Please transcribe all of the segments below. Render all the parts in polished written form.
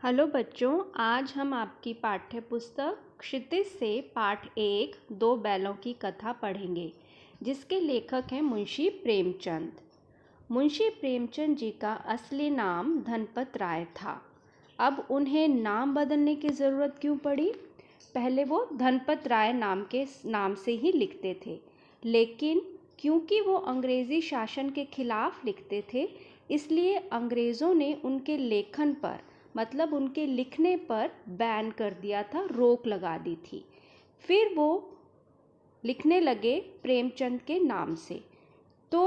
Hello बच्चों, आज हम आपकी पाठ्य पुस्तक क्षितिज से पाठ 1 दो बैलों की कथा पढ़ेंगे, जिसके लेखक हैं मुंशी प्रेमचंद। मुंशी प्रेमचंद जी का असली नाम धनपत राय था। अब उन्हें नाम बदलने की ज़रूरत क्यों पड़ी? पहले वो धनपत राय नाम से ही लिखते थे, लेकिन क्योंकि वो अंग्रेज़ी शासन के खिलाफ लिखते थे, इसलिए अंग्रेज़ों ने उनके लेखन पर मतलब उनके लिखने पर बैन कर दिया था, रोक लगा दी थी। फिर वो लिखने लगे प्रेमचंद के नाम से। तो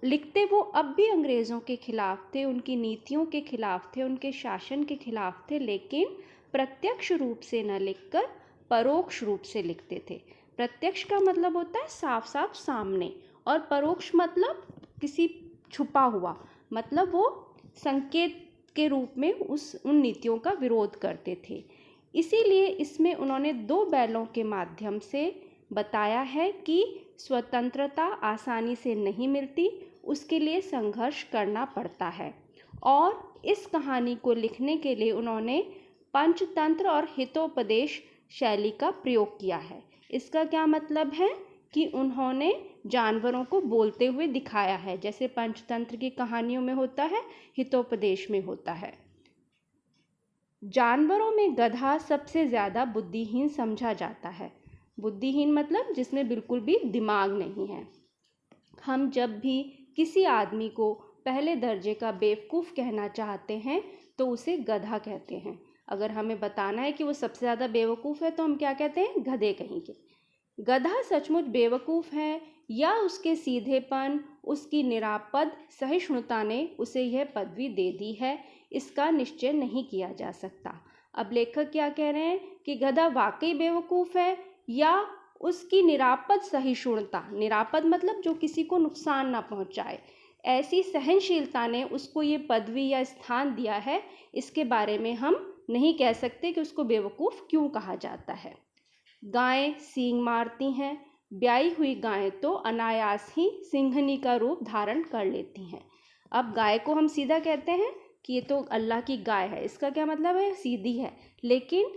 लिखते वो अब भी अंग्रेज़ों के खिलाफ थे, उनकी नीतियों के खिलाफ थे, उनके शासन के खिलाफ थे, लेकिन प्रत्यक्ष रूप से न लिखकर परोक्ष रूप से लिखते थे। प्रत्यक्ष का मतलब होता है साफ साफ सामने, और परोक्ष मतलब किसी छुपा हुआ, मतलब वो संकेत के रूप में उन नीतियों का विरोध करते थे। इसीलिए इसमें उन्होंने दो बैलों के माध्यम से बताया है कि स्वतंत्रता आसानी से नहीं मिलती, उसके लिए संघर्ष करना पड़ता है। और इस कहानी को लिखने के लिए उन्होंने पंचतंत्र और हितोपदेश शैली का प्रयोग किया है। इसका क्या मतलब है कि उन्होंने जानवरों को बोलते हुए दिखाया है, जैसे पंचतंत्र की कहानियों में होता है, हितोपदेश में होता है। जानवरों में गधा सबसे ज़्यादा बुद्धिहीन समझा जाता है। बुद्धिहीन मतलब जिसमें बिल्कुल भी दिमाग नहीं है। हम जब भी किसी आदमी को पहले दर्जे का बेवकूफ़ कहना चाहते हैं तो उसे गधा कहते हैं। अगर हमें बताना है कि वो सबसे ज़्यादा बेवकूफ़ है तो हम क्या कहते हैं? गधे कहीं के। गधा सचमुच बेवकूफ़ है या उसके सीधेपन, उसकी निरापद सहिष्णुता ने उसे यह पदवी दे दी है, इसका निश्चय नहीं किया जा सकता। अब लेखक क्या कह रहे हैं कि गधा वाकई बेवकूफ़ है या उसकी निरापद सहिष्णुता, निरापद मतलब जो किसी को नुकसान ना पहुंचाए, ऐसी सहनशीलता ने उसको ये पदवी या स्थान दिया है, इसके बारे में हम नहीं कह सकते कि उसको बेवकूफ़ क्यों कहा जाता है। गायें सींग मारती हैं, ब्याई हुई गायें तो अनायास ही सिंघनी का रूप धारण कर लेती हैं। अब गाय को हम सीधा कहते हैं कि ये तो अल्लाह की गाय है, इसका क्या मतलब है? सीधी है, लेकिन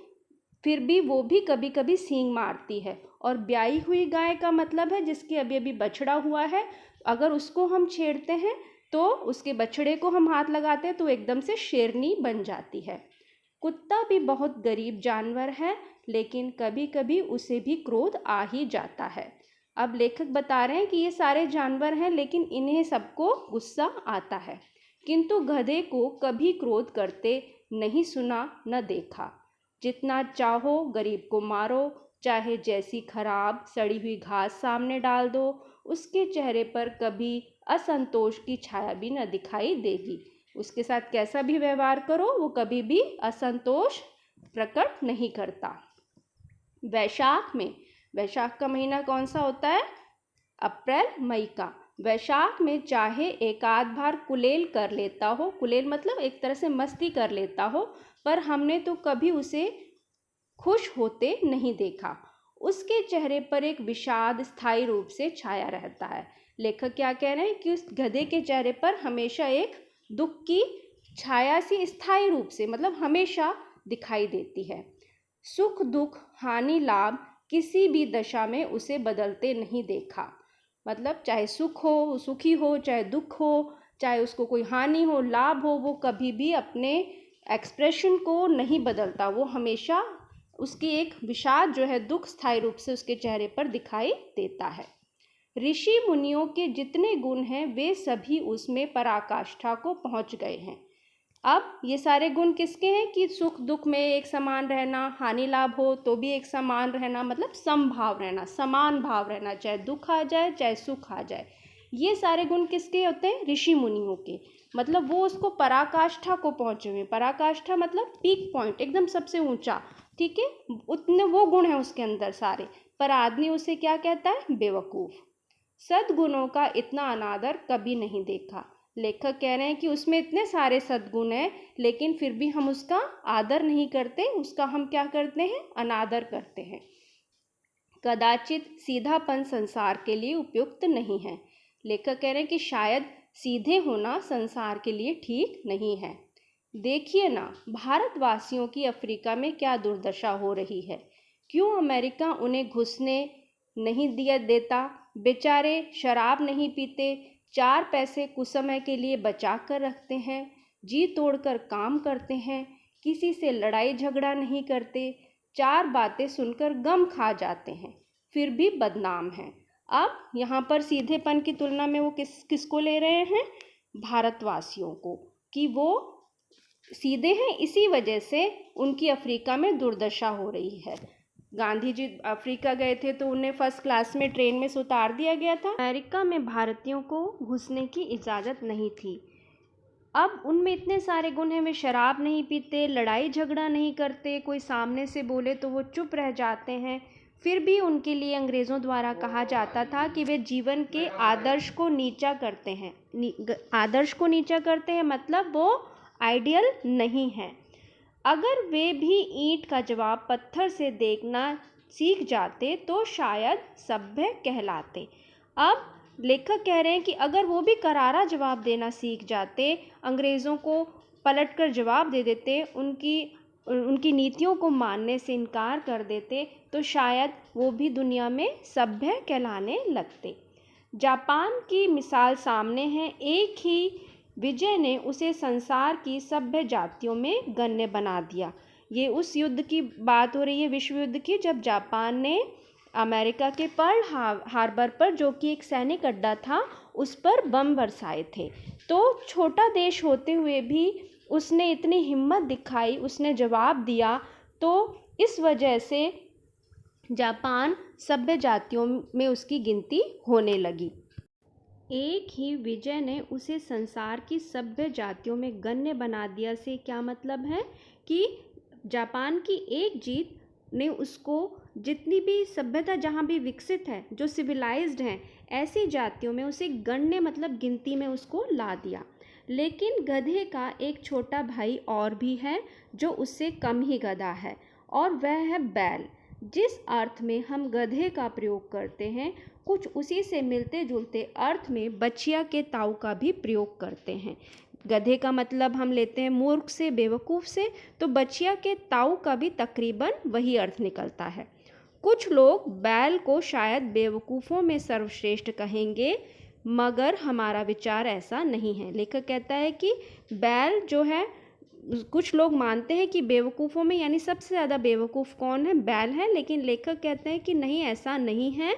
फिर भी वो भी कभी कभी सींग मारती है। और ब्याई हुई गाय का मतलब है जिसकी अभी अभी बछड़ा हुआ है, अगर उसको हम छेड़ते हैं तो उसके बछड़े को हम हाथ लगाते हैं तो एकदम से शेरनी बन जाती है। कुत्ता भी बहुत गरीब जानवर है, लेकिन कभी कभी उसे भी क्रोध आ ही जाता है। अब लेखक बता रहे हैं कि ये सारे जानवर हैं, लेकिन इन्हें सबको गुस्सा आता है, किंतु गधे को कभी क्रोध करते नहीं सुना न देखा। जितना चाहो गरीब को मारो, चाहे जैसी खराब सड़ी हुई घास सामने डाल दो, उसके चेहरे पर कभी असंतोष की छाया भी न दिखाई देगी। उसके साथ कैसा भी व्यवहार करो, वो कभी भी असंतोष प्रकट नहीं करता। वैशाख का महीना कौन सा होता है? अप्रैल मई का। वैशाख में चाहे एक आध बार कुलेल कर लेता हो, कुलेल मतलब एक तरह से मस्ती कर लेता हो, पर हमने तो कभी उसे खुश होते नहीं देखा। उसके चेहरे पर एक विषाद स्थायी रूप से छाया रहता है। लेखक क्या कह रहे हैं कि उस गधे के चेहरे पर हमेशा एक दुख की छाया सी स्थायी रूप से, मतलब हमेशा दिखाई देती है। सुख दुख हानि लाभ किसी भी दशा में उसे बदलते नहीं देखा। मतलब चाहे सुख हो, सुखी हो, चाहे दुख हो, चाहे उसको कोई हानि हो, लाभ हो, वो कभी भी अपने एक्सप्रेशन को नहीं बदलता। वो हमेशा उसकी एक विषाद जो है, दुख स्थायी रूप से उसके चेहरे पर दिखाई देता है। ऋषि मुनियों के जितने गुण हैं वे सभी उसमें पराकाष्ठा को पहुंच गए हैं। अब ये सारे गुण किसके हैं कि सुख दुख में एक समान रहना, हानि लाभ हो तो भी एक समान रहना, मतलब समभाव रहना, समान भाव रहना, चाहे दुख आ जाए चाहे सुख आ जाए। ये सारे गुण किसके होते हैं? ऋषि मुनियों के। मतलब वो उसको पराकाष्ठा को पहुंचे हुए। पराकाष्ठा मतलब पीक पॉइंट, एकदम सबसे ऊंचा, ठीक है, उतने वो गुण हैं उसके अंदर सारे, पर आदमी उसे क्या कहता है? बेवकूफ़। सद्गुणों का इतना अनादर कभी नहीं देखा। लेखक कह रहे हैं कि उसमें इतने सारे सद्गुण हैं, लेकिन फिर भी हम उसका आदर नहीं करते, उसका हम क्या करते हैं? अनादर करते हैं। कदाचित सीधापन संसार के लिए उपयुक्त नहीं है। लेखक कह रहे हैं कि शायद सीधे होना संसार के लिए ठीक नहीं है। देखिए ना, भारतवासियों की अफ्रीका में क्या दुर्दशा हो रही है। क्यों अमेरिका उन्हें घुसने नहीं दिया देता। बेचारे शराब नहीं पीते, 4 पैसे कुछ समय के लिए बचा कर रखते हैं, जी तोड़कर काम करते हैं, किसी से लड़ाई झगड़ा नहीं करते, 4 बातें सुनकर गम खा जाते हैं, फिर भी बदनाम हैं। अब यहाँ पर सीधेपन की तुलना में वो किसको ले रहे हैं? भारतवासियों को, कि वो सीधे हैं, इसी वजह से उनकी अफ्रीका में दुर्दशा हो रही है। गांधी जी अफ्रीका गए थे तो उन्हें फर्स्ट क्लास में ट्रेन में से उतार दिया गया था। अमेरिका में भारतीयों को घुसने की इजाज़त नहीं थी। अब उनमें इतने सारे गुण हैं, वे शराब नहीं पीते, लड़ाई झगड़ा नहीं करते, कोई सामने से बोले तो वो चुप रह जाते हैं। फिर भी उनके लिए अंग्रेज़ों द्वारा कहा जाता था कि वे जीवन के आदर्श को नीचा करते हैं। आदर्श को नीचा करते हैं मतलब वो आइडियल नहीं है। अगर वे भी ईंट का जवाब पत्थर से देखना सीख जाते तो शायद सभ्य कहलाते। अब लेखक कह रहे हैं कि अगर वो भी करारा जवाब देना सीख जाते, अंग्रेज़ों को पलटकर जवाब दे देते, उनकी नीतियों को मानने से इनकार कर देते, तो शायद वो भी दुनिया में सभ्य कहलाने लगते। जापान की मिसाल सामने है। एक ही विजय ने उसे संसार की सभ्य जातियों में गण्य बना दिया। ये उस युद्ध की बात हो रही है, विश्व युद्ध की, जब जापान ने अमेरिका के पर्ल हार्बर पर, जो कि एक सैनिक अड्डा था, उस पर बम बरसाए थे। तो छोटा देश होते हुए भी उसने इतनी हिम्मत दिखाई, उसने जवाब दिया, तो इस वजह से जापान सभ्य जातियों में उसकी गिनती होने लगी। एक ही विजय ने उसे संसार की सभ्य जातियों में गण्य बना दिया से क्या मतलब है कि जापान की एक जीत ने उसको जितनी भी सभ्यता जहाँ भी विकसित है, जो सिविलाइज्ड हैं, ऐसी जातियों में उसे गण्य मतलब गिनती में उसको ला दिया। लेकिन गधे का एक छोटा भाई और भी है जो उससे कम ही गधा है, और वह है बैल। जिस अर्थ में हम गधे का प्रयोग करते हैं, कुछ उसी से मिलते जुलते अर्थ में बछिया के ताऊ का भी प्रयोग करते हैं। गधे का मतलब हम लेते हैं मूर्ख से, बेवकूफ़ से, तो बछिया के ताऊ का भी तकरीबन वही अर्थ निकलता है। कुछ लोग बैल को शायद बेवकूफ़ों में सर्वश्रेष्ठ कहेंगे, मगर हमारा विचार ऐसा नहीं है। लेखक कहता है कि बैल जो है, कुछ लोग मानते हैं कि बेवकूफ़ों में यानी सबसे ज़्यादा बेवकूफ़ कौन है? बैल है। लेकिन लेखक कहते हैं कि नहीं, ऐसा नहीं है,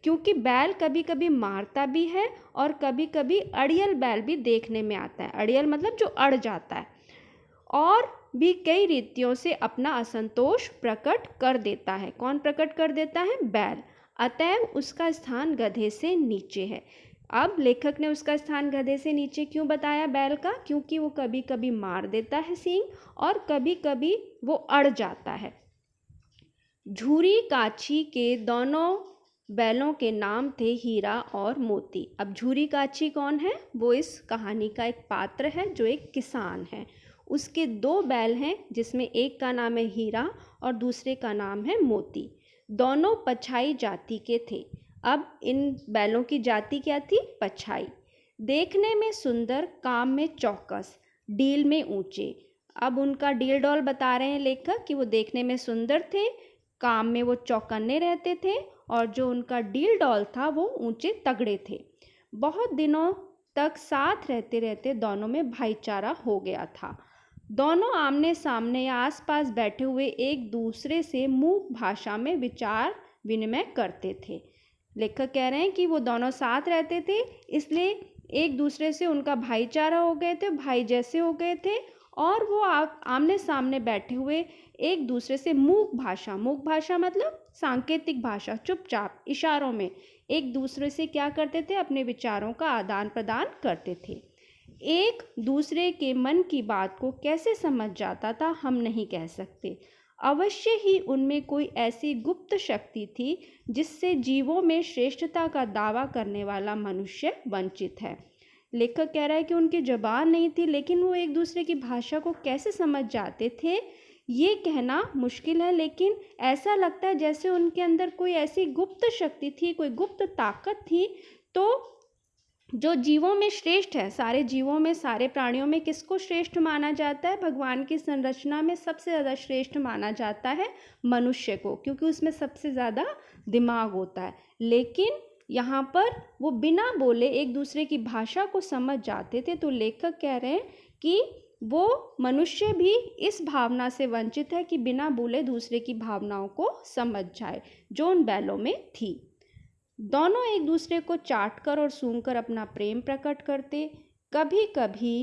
क्योंकि बैल कभी कभी मारता भी है और कभी कभी अड़ियल बैल भी देखने में आता है। अड़ियल मतलब जो अड़ जाता है, और भी कई रीतियों से अपना असंतोष प्रकट कर देता है। कौन प्रकट कर देता है? बैल। अतएव उसका स्थान गधे से नीचे है। अब लेखक ने उसका स्थान गधे से नीचे क्यों बताया बैल का? क्योंकि वो कभी कभी मार देता है सींग, और कभी कभी वो अड़ जाता है। झूरी काछी के दोनों बैलों के नाम थे हीरा और मोती। अब झूरी काछी कौन है? वो इस कहानी का एक पात्र है जो एक किसान है। उसके 2 बैल हैं, जिसमें एक का नाम है हीरा और दूसरे का नाम है मोती। दोनों पछाई जाति के थे। अब इन बैलों की जाति क्या थी? पछाई। देखने में सुंदर, काम में चौकस, डील में ऊंचे। अब उनका डील डॉल बता रहे हैं लेखक कि वो देखने में सुंदर थे, काम में वो चौकन्ने रहते थे, और जो उनका डील डॉल था वो ऊंचे तगड़े थे। बहुत दिनों तक साथ रहते रहते दोनों में भाईचारा हो गया था। दोनों आमने सामने या आसपास बैठे हुए एक दूसरे से मूक भाषा में विचार विनिमय करते थे। लेखक कह रहे हैं कि वो दोनों साथ रहते थे, इसलिए एक दूसरे से उनका भाईचारा हो गए थे, भाई जैसे हो गए थे, और वो आमने सामने बैठे हुए एक दूसरे से मूक भाषा मतलब सांकेतिक भाषा, चुपचाप इशारों में एक दूसरे से क्या करते थे? अपने विचारों का आदान प्रदान करते थे। एक दूसरे के मन की बात को कैसे समझ जाता था हम नहीं कह सकते। अवश्य ही उनमें कोई ऐसी गुप्त शक्ति थी जिससे जीवों में श्रेष्ठता का दावा करने वाला मनुष्य वंचित है। लेखक कह रहा है कि उनकी ज़बान नहीं थी, लेकिन वो एक दूसरे की भाषा को कैसे समझ जाते थे ये कहना मुश्किल है, लेकिन ऐसा लगता है जैसे उनके अंदर कोई ऐसी गुप्त शक्ति थी, कोई गुप्त ताकत थी। तो जो जीवों में श्रेष्ठ है, सारे जीवों में, सारे प्राणियों में किसको श्रेष्ठ माना जाता है? भगवान की संरचना में सबसे ज़्यादा श्रेष्ठ माना जाता है मनुष्य को, क्योंकि उसमें सबसे ज़्यादा दिमाग होता है। लेकिन यहाँ पर वो बिना बोले एक दूसरे की भाषा को समझ जाते थे। तो लेखक कह रहे हैं कि वो मनुष्य भी इस भावना से वंचित है कि बिना बोले दूसरे की भावनाओं को समझ जाए, जो उन बैलों में थी। दोनों एक दूसरे को चाटकर और सूंघकर अपना प्रेम प्रकट करते। कभी कभी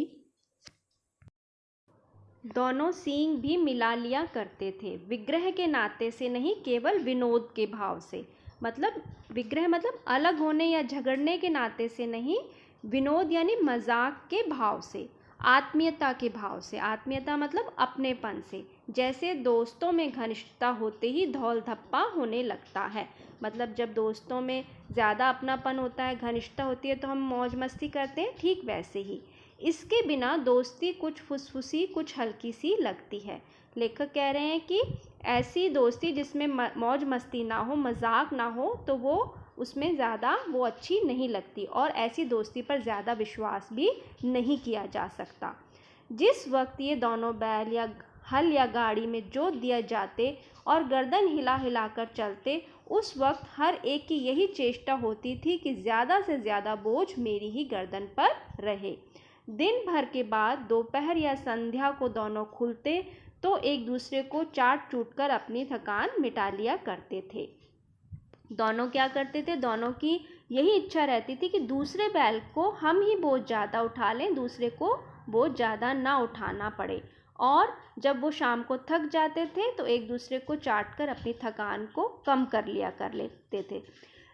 दोनों सींग भी मिला लिया करते थे, विग्रह के नाते से नहीं, केवल विनोद के भाव से। मतलब विग्रह मतलब अलग होने या झगड़ने के नाते से नहीं, विनोद यानी मजाक के भाव से, आत्मीयता के भाव से। आत्मीयता मतलब अपनेपन से। जैसे दोस्तों में घनिष्ठता होते ही धौल धप्पा होने लगता है। मतलब जब दोस्तों में ज़्यादा अपनापन होता है, घनिष्ठता होती है, तो हम मौज मस्ती करते हैं, ठीक वैसे ही इसके बिना दोस्ती कुछ फुसफुसी, कुछ हल्की सी लगती है। लेखक कह रहे हैं कि ऐसी दोस्ती जिसमें मौज मस्ती ना हो, मजाक ना हो, तो वो उसमें ज़्यादा वो अच्छी नहीं लगती, और ऐसी दोस्ती पर ज़्यादा विश्वास भी नहीं किया जा सकता। जिस वक्त ये दोनों बैल या हल या गाड़ी में जोत दिया जाते और गर्दन हिला हिला कर चलते, उस वक्त हर एक की यही चेष्टा होती थी कि ज़्यादा से ज़्यादा बोझ मेरी ही गर्दन पर रहे। दिन भर के बाद दोपहर या संध्या को दोनों खुलते तो एक दूसरे को चाट चूट कर अपनी थकान मिटा लिया करते थे। दोनों क्या करते थे? दोनों की यही इच्छा रहती थी कि दूसरे बैल को हम ही बोझ ज़्यादा उठा लें, दूसरे को बोझ ज़्यादा ना उठाना पड़े। और जब वो शाम को थक जाते थे तो एक दूसरे को चाट कर अपनी थकान को कम कर लिया कर लेते थे।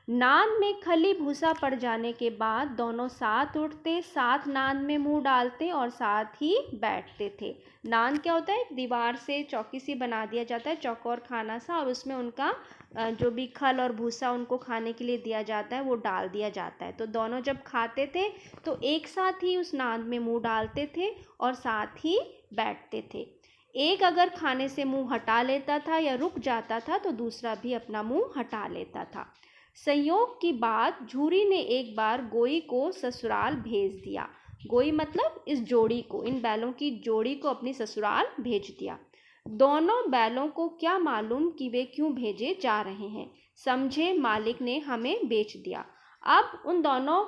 नाद में खली भूसा पड़ जाने के बाद दोनों साथ उठते, साथ नाद में मुंह डालते और साथ ही बैठते थे। नाद क्या होता है? दीवार से चौकी सी बना दिया जाता है, चौकोर खाना सा, और उसमें उनका जो भी खल और भूसा उनको खाने के लिए दिया जाता है वो डाल दिया जाता है। तो दोनों जब खाते थे तो एक साथ ही उस नाद में मुंह डालते थे और साथ ही बैठते थे। एक अगर खाने से मुंह हटा लेता था या रुक जाता था तो दूसरा भी अपना मुंह हटा लेता था। संयोग की बात, झूरी ने एक बार गोई को ससुराल भेज दिया। गोई मतलब इस जोड़ी को, इन बैलों की जोड़ी को अपनी ससुराल भेज दिया। दोनों बैलों को क्या मालूम कि वे क्यों भेजे जा रहे हैं। समझे मालिक ने हमें बेच दिया। अब उन दोनों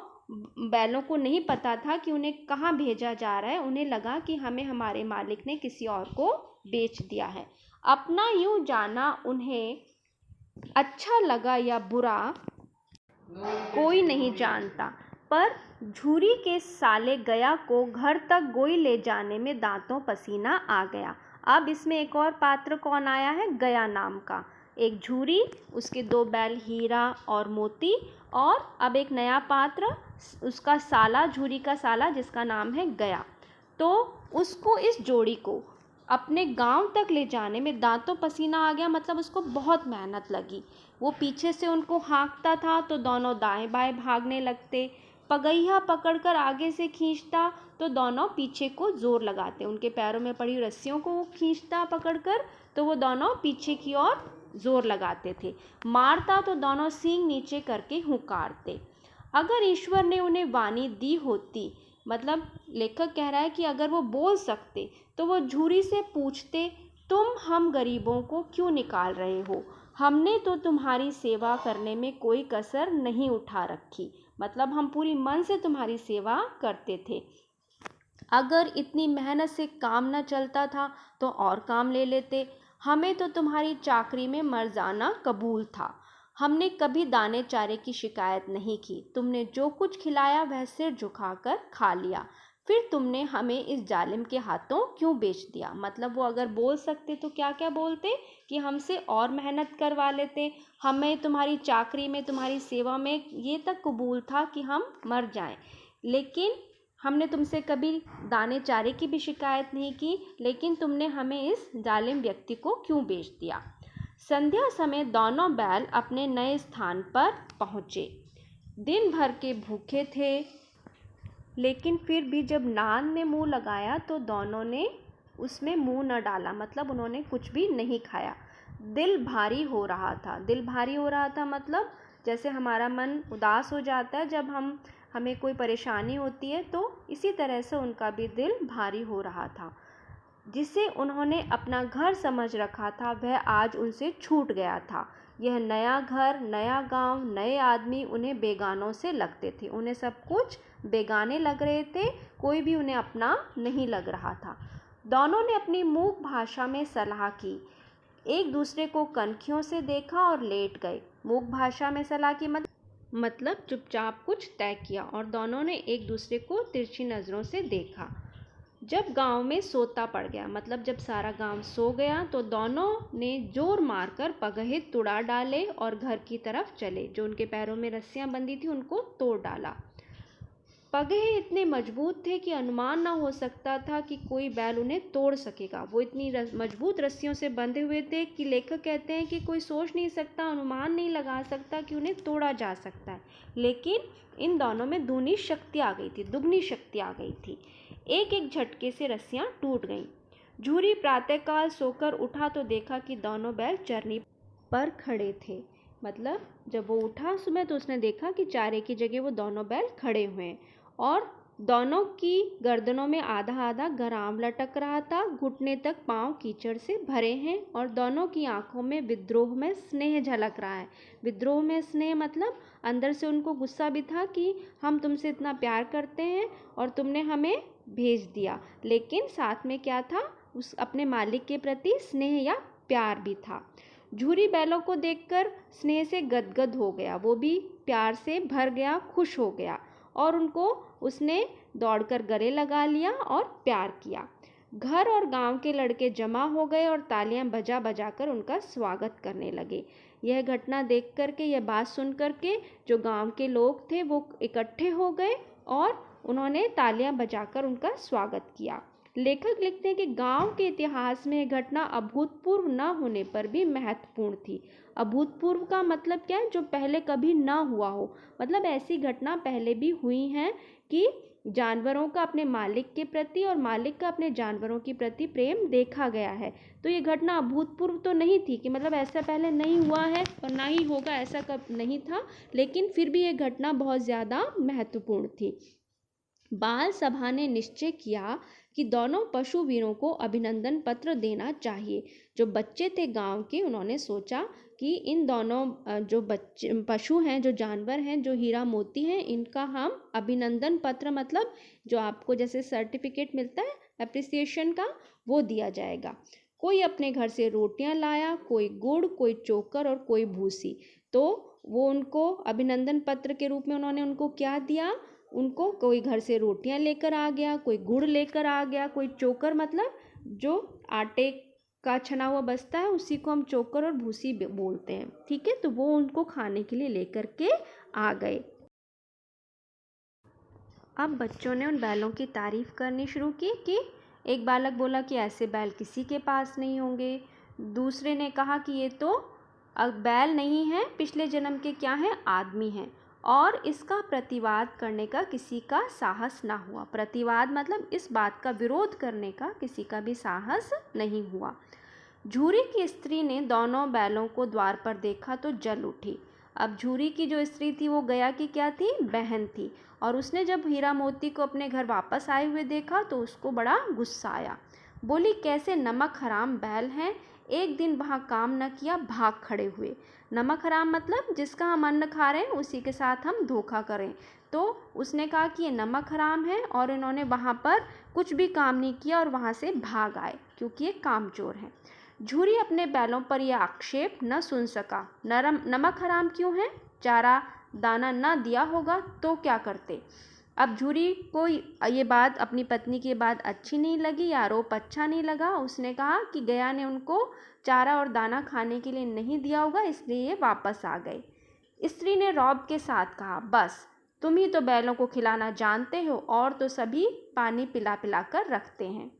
बैलों को नहीं पता था कि उन्हें कहाँ भेजा जा रहा है। उन्हें लगा कि हमें हमारे मालिक ने किसी और को बेच दिया है। अपना यूं जाना उन्हें अच्छा लगा या बुरा कोई नहीं जानता, पर झूरी के साले गया को घर तक गोई ले जाने में दांतों पसीना आ गया। अब इसमें एक और पात्र कौन आया है? गया नाम का। एक झूरी, उसके दो बैल हीरा और मोती, और अब एक नया पात्र, उसका साला, झूरी का साला जिसका नाम है गया। तो उसको, इस जोड़ी को अपने गांव तक ले जाने में दांतों पसीना आ गया। मतलब उसको बहुत मेहनत लगी। वो पीछे से उनको हाँकता था तो दोनों दाएं बाएं भागने लगते। पगैया पकड़कर आगे से खींचता तो दोनों पीछे को जोर लगाते। उनके पैरों में पड़ी रस्सियों को वो खींचता पकड़कर, तो वो दोनों पीछे की ओर जोर लगाते थे। मारता तो दोनों सींग नीचे करके हुंकारते। अगर ईश्वर ने उन्हें वाणी दी होती, मतलब लेखक कह रहा है कि अगर वो बोल सकते तो वो झूरी से पूछते, तुम हम गरीबों को क्यों निकाल रहे हो? हमने तो तुम्हारी सेवा करने में कोई कसर नहीं उठा रखी। मतलब हम पूरी मन से तुम्हारी सेवा करते थे। अगर इतनी मेहनत से काम न चलता था तो और काम ले लेते। हमें तो तुम्हारी चाकरी में मर जाना कबूल था। हमने कभी दाने चारे की शिकायत नहीं की। तुमने जो कुछ खिलाया वह सिर झुकाकर खा लिया। फिर तुमने हमें इस जालिम के हाथों क्यों बेच दिया? मतलब वो अगर बोल सकते तो क्या क्या बोलते कि हमसे और मेहनत करवा लेते, हमें तुम्हारी चाकरी में, तुम्हारी सेवा में ये तक कबूल था कि हम मर जाएं। लेकिन हमने तुमसे कभी दाने चारे की भी शिकायत नहीं की, लेकिन तुमने हमें इस जालिम व्यक्ति को क्यों बेच दिया? संध्या समय दोनों बैल अपने नए स्थान पर पहुँचे। दिन भर के भूखे थे, लेकिन फिर भी जब नाद ने मुंह लगाया तो दोनों ने उसमें मुंह न डाला। मतलब उन्होंने कुछ भी नहीं खाया। दिल भारी हो रहा था। दिल भारी हो रहा था मतलब जैसे हमारा मन उदास हो जाता है जब हम हमें कोई परेशानी होती है तो इसी तरह से उनका भी दिल भारी हो रहा था। जिसे उन्होंने अपना घर समझ रखा था वह आज उनसे छूट गया था। यह नया घर, नया गांव, नए आदमी उन्हें बेगानों से लगते थे। उन्हें सब कुछ बेगाने लग रहे थे, कोई भी उन्हें अपना नहीं लग रहा था। दोनों ने अपनी मूक भाषा में सलाह की, एक दूसरे को कनखियों से देखा और लेट गए। मूक भाषा में सलाह की मतलब चुपचाप कुछ तय किया और दोनों ने एक दूसरे को तिरछी नज़रों से देखा। जब गांव में सोता पड़ गया, मतलब जब सारा गांव सो गया, तो दोनों ने जोर मारकर पगहे तुड़ा डाले और घर की तरफ चले। जो उनके पैरों में रस्सियां बंधी थी उनको तोड़ डाला। पगहे इतने मजबूत थे कि अनुमान न हो सकता था कि कोई बैल उन्हें तोड़ सकेगा। वो इतनी मजबूत रस्सियों से बंधे हुए थे कि लेखक कहते हैं कि कोई सोच नहीं सकता, अनुमान नहीं लगा सकता कि उन्हें तोड़ा जा सकता है। लेकिन इन दोनों में दूनी शक्ति आ गई थी, दुगनी शक्ति आ गई थी। एक एक झटके से रस्सियां टूट गईं। झूरी प्रातःकाल सोकर उठा तो देखा कि दोनों बैल चरनी पर खड़े थे। मतलब जब वो उठा सुबह तो उसने देखा कि चारे की जगह वो दोनों बैल खड़े हुए हैं और दोनों की गर्दनों में आधा आधा गराम लटक रहा था। घुटने तक पांव कीचड़ से भरे हैं और दोनों की आंखों में विद्रोह में स्नेह झलक रहा है। विद्रोह में स्नेह मतलब अंदर से उनको गुस्सा भी था कि हम तुमसे इतना प्यार करते हैं और तुमने हमें भेज दिया, लेकिन साथ में क्या था, उस अपने मालिक के प्रति स्नेह या प्यार भी था। झूरी बैलों को देखकर स्नेह से गदगद हो गया, वो भी प्यार से भर गया, खुश हो गया और उनको उसने दौड़कर गले लगा लिया और प्यार किया। घर और गांव के लड़के जमा हो गए और तालियां बजा बजा कर उनका स्वागत करने लगे। यह घटना देख करके, यह बात सुन करके जो गांव के लोग थे वो इकट्ठे हो गए और उन्होंने तालियां बजाकर उनका स्वागत किया। लेखक लिखते हैं कि गांव के इतिहास में यह घटना अभूतपूर्व न होने पर भी महत्वपूर्ण थी। अभूतपूर्व का मतलब क्या है, जो पहले कभी ना हुआ हो। मतलब ऐसी घटना पहले भी हुई हैं कि जानवरों का अपने मालिक के प्रति और मालिक का अपने जानवरों के प्रति प्रेम देखा गया है। तो ये घटना अभूतपूर्व तो नहीं थी कि मतलब ऐसा पहले नहीं हुआ है और ना ही होगा, ऐसा कब नहीं था, लेकिन फिर भी ये घटना बहुत ज़्यादा महत्वपूर्ण थी। बाल सभा ने निश्चय किया कि दोनों पशु वीरों को अभिनंदन पत्र देना चाहिए। जो बच्चे थे गांव के, उन्होंने सोचा कि इन दोनों जो पशु हैं, जो जानवर हैं, जो हीरा मोती हैं, इनका हम अभिनंदन पत्र, मतलब जो आपको जैसे सर्टिफिकेट मिलता है एप्रिसिएशन का, वो दिया जाएगा। कोई अपने घर से रोटियां लाया, कोई गुड़, कोई चोकर और कोई भूसी। तो वो उनको अभिनंदन पत्र के रूप में उन्होंने उनको क्या दिया, उनको कोई घर से रोटियां लेकर आ गया, कोई गुड़ लेकर आ गया, कोई चोकर, मतलब जो आटे का छना हुआ बस्ता है उसी को हम चोकर और भूसी बोलते हैं, ठीक है। तो वो उनको खाने के लिए लेकर के आ गए। अब बच्चों ने उन बैलों की तारीफ करनी शुरू की कि एक बालक बोला कि ऐसे बैल किसी के पास नहीं होंगे। दूसरे ने कहा कि ये तो बैल नहीं है, पिछले जन्म के क्या हैं, आदमी हैं। और इसका प्रतिवाद करने का किसी का साहस ना हुआ। प्रतिवाद मतलब इस बात का विरोध करने का किसी का भी साहस नहीं हुआ। झूरी की स्त्री ने दोनों बैलों को द्वार पर देखा तो जल उठी। अब झूरी की जो स्त्री थी वो गया की क्या थी, बहन थी, और उसने जब हीरा मोती को अपने घर वापस आए हुए देखा तो उसको बड़ा गुस्सा आया। बोली, कैसे नमक हराम बैल हैं, एक दिन वहाँ काम न किया, भाग खड़े हुए। नमक हराम मतलब जिसका हम अन्न खा रहे हैं उसी के साथ हम धोखा करें। तो उसने कहा कि ये नमक हराम है और इन्होंने वहाँ पर कुछ भी काम नहीं किया और वहाँ से भाग आए क्योंकि ये कामचोर हैं। झूरी अपने बैलों पर यह आक्षेप न सुन सका। नमक हराम क्यों है, चारा दाना न दिया होगा तो क्या करते। अब झूरी को ये बात, अपनी पत्नी की बात अच्छी नहीं लगी, आरोप अच्छा नहीं लगा। उसने कहा कि गया ने उनको चारा और दाना खाने के लिए नहीं दिया होगा, इसलिए ये वापस आ गए। स्त्री ने रौब के साथ कहा, बस तुम ही तो बैलों को खिलाना जानते हो, और तो सभी पानी पिला पिला कर रखते हैं।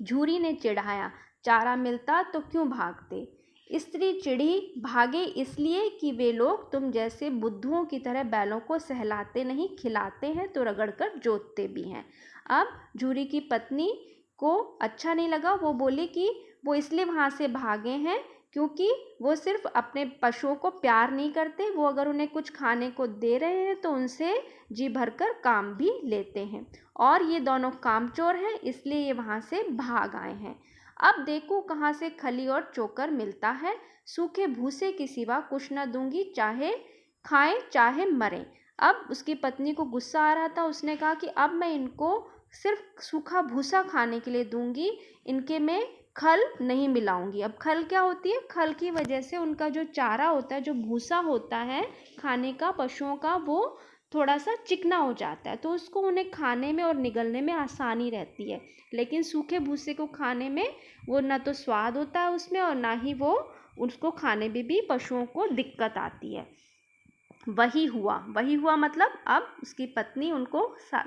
झूरी ने चिढ़ाया, चारा मिलता तो क्यों भागते। स्त्री चिढ़ी, भागे इसलिए कि वे लोग तुम जैसे बुद्धुओं की तरह बैलों को सहलाते नहीं, खिलाते हैं तो रगड़कर जोतते भी हैं। अब झूरी की पत्नी को अच्छा नहीं लगा। वो बोली कि वो इसलिए वहाँ से भागे हैं क्योंकि वो सिर्फ अपने पशुओं को प्यार नहीं करते, वो अगर उन्हें कुछ खाने को दे रहे हैं तो उनसे जी भरकर काम भी लेते हैं। और ये दोनों कामचोर हैं, इसलिए ये वहाँ से भाग आए हैं। अब देखो कहाँ से खली और चोकर मिलता है, सूखे भूसे के सिवा कुछ न दूंगी, चाहे खाएं चाहे मरें। अब उसकी पत्नी को गुस्सा आ रहा था, उसने कहा कि अब मैं इनको सिर्फ सूखा भूसा खाने के लिए दूंगी, इनके में खल नहीं मिलाऊंगी। अब खल क्या होती है? खल की वजह से उनका जो चारा होता है, जो भूसा होता है खाने का पशुओं का, वो थोड़ा सा चिकना हो जाता है, तो उसको उन्हें खाने में और निगलने में आसानी रहती है। लेकिन सूखे भूसे को खाने में वो ना तो स्वाद होता है उसमें, और ना ही वो उसको खाने में भी पशुओं को दिक्कत आती है। वही हुआ मतलब अब उसकी पत्नी उनको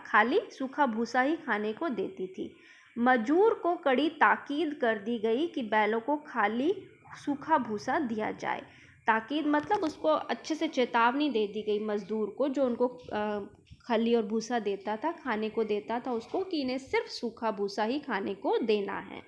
खाली सूखा भूसा ही खाने को देती थी। मजूर को कड़ी ताकीद कर दी गई कि बैलों को खाली सूखा भूसा दिया जाए। ताकीद मतलब उसको अच्छे से चेतावनी दे दी गई मजदूर को, जो उनको खली और भूसा देता था, खाने को देता था उसको, कि इन्हें सिर्फ सूखा भूसा ही खाने को देना है।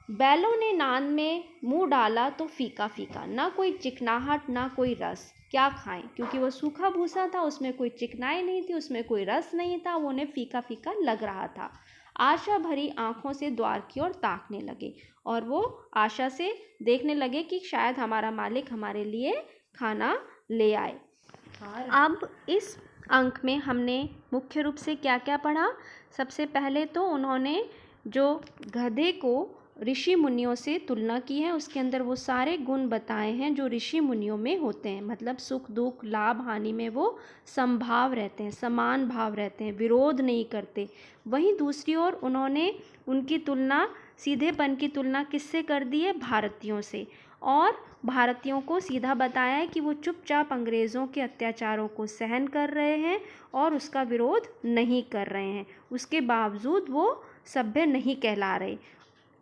बैलों ने नान में मुंह डाला तो फीका फीका, ना कोई चिकनाहट ना कोई रस। क्या खाएं, क्योंकि वो सूखा भूसा था, उसमें कोई चिकनाई नहीं थी, उसमें कोई रस नहीं था, वो उन्हें फीका फीका लग रहा था। आशा भरी आंखों से द्वार की ओर ताकने लगे, और वो आशा से देखने लगे कि शायद हमारा मालिक हमारे लिए खाना ले आए। अब इस अंक में हमने मुख्य रूप से क्या क्या पढ़ा? सबसे पहले तो उन्होंने जो गधे को ऋषि मुनियों से तुलना की है, उसके अंदर वो सारे गुण बताए हैं जो ऋषि मुनियों में होते हैं। मतलब सुख दुख लाभ हानि में वो समभाव रहते हैं, समान भाव रहते हैं, विरोध नहीं करते। वहीं दूसरी ओर उन्होंने उनकी तुलना, सीधेपन की तुलना किससे कर दी है? भारतीयों से। और भारतीयों को सीधा बताया है कि वो चुपचाप अंग्रेज़ों के अत्याचारों को सहन कर रहे हैं और उसका विरोध नहीं कर रहे हैं, उसके बावजूद वो सभ्य नहीं कहला रहे।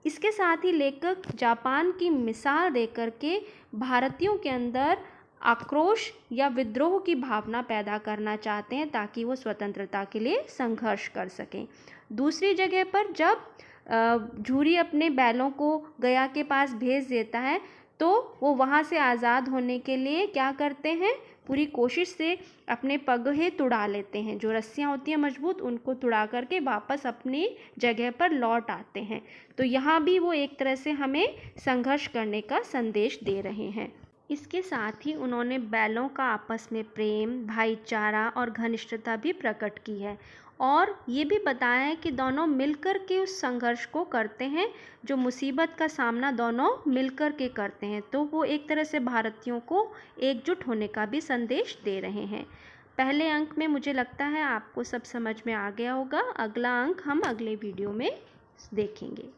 इसके साथ ही लेखक जापान की मिसाल देकर के भारतीयों के अंदर आक्रोश या विद्रोह की भावना पैदा करना चाहते हैं, ताकि वो स्वतंत्रता के लिए संघर्ष कर सकें। दूसरी जगह पर जब झूरी अपने बैलों को गया के पास भेज देता है, तो वो वहाँ से आज़ाद होने के लिए क्या करते हैं? पूरी कोशिश से अपने पगहे तुड़ा लेते हैं, जो रस्सियाँ होती हैं मजबूत, उनको तुड़ा करके वापस अपनी जगह पर लौट आते हैं। तो यहाँ भी वो एक तरह से हमें संघर्ष करने का संदेश दे रहे हैं। इसके साथ ही उन्होंने बैलों का आपस में प्रेम, भाईचारा और घनिष्ठता भी प्रकट की है, और ये भी बताया है कि दोनों मिलकर के उस संघर्ष को करते हैं, जो मुसीबत का सामना दोनों मिलकर के करते हैं। तो वो एक तरह से भारतीयों को एकजुट होने का भी संदेश दे रहे हैं। पहले अंक में मुझे लगता है आपको सब समझ में आ गया होगा। अगला अंक हम अगले वीडियो में देखेंगे।